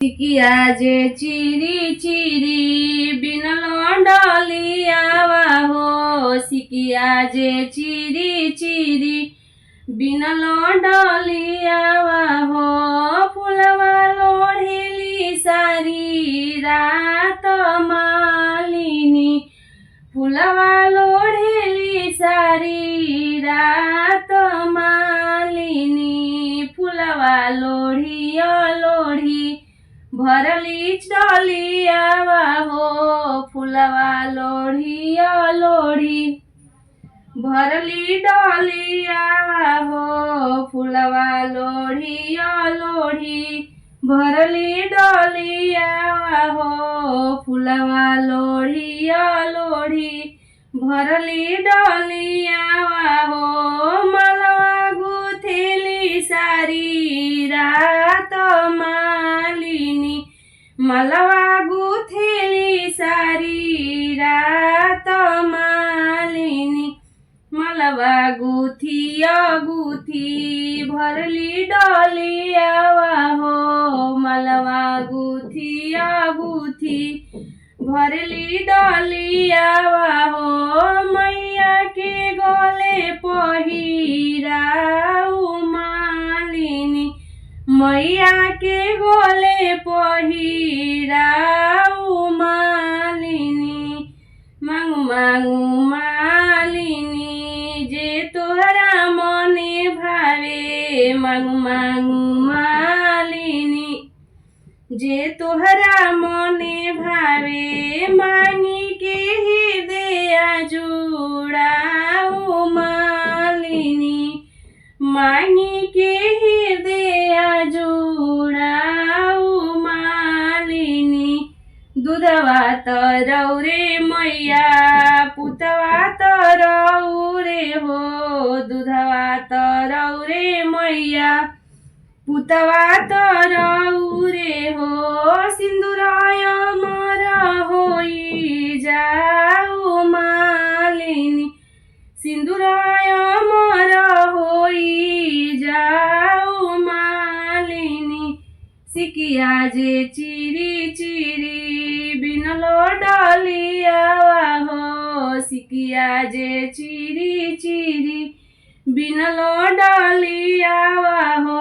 सिकिया जे चिरी चिरी बिनलो डलियावा हो। सिकिया जे चिरी चिरी बिनलो डलियावा हो। फुलवा लोढ़ेली सारी रात मालिनी। फुलवा लोढ़ेली सारी रात मालिनी। फुलवा लोढ़िया लोढ़ी भरली डलियावा हो। फुलवा लोढ़िया लोढ़ी भरली डलियावा हो। फुलवा लोढ़िया लोढ़ी भरली डलियावा हो। फुलवा लोढ़िया लोढ़ी भरली डलियावा हो। मलवा गुथेली सारी रात मालिनी। मलवा गुथेली सारी रात मालिनी। मलवा गुथिया गुथी भरली डलियावा हो। मलवा गुथिया गुथी भरली डलियावा हो। मैया के गले पहिराऊ मालिनी। मैया के गले पहिराऊ मालिनी। मांगू मांगू मालिनी जे तोहरा मने भावे। मांगू मांगू मालिनी जे तोहरा मने भावे। मांगी के हृदय जुड़ाऊ मालिनी। मांगी के हृदय जुड़ाऊ मालिनी। दूधवा तरौ रे मैया पुतवा तरौ रे हो। दूधवा तरौ रे मैया पुतवा तरौ रे हो। सिंदूराय मर होई जाऊ मालिनी। सिंदूराय मर होई जाऊ मालिनी। सिकिया जे चिरी चिरी बिनलो डलियावा हो। सिकिया जे चिरी चिरी बिनलो डलियावा हो।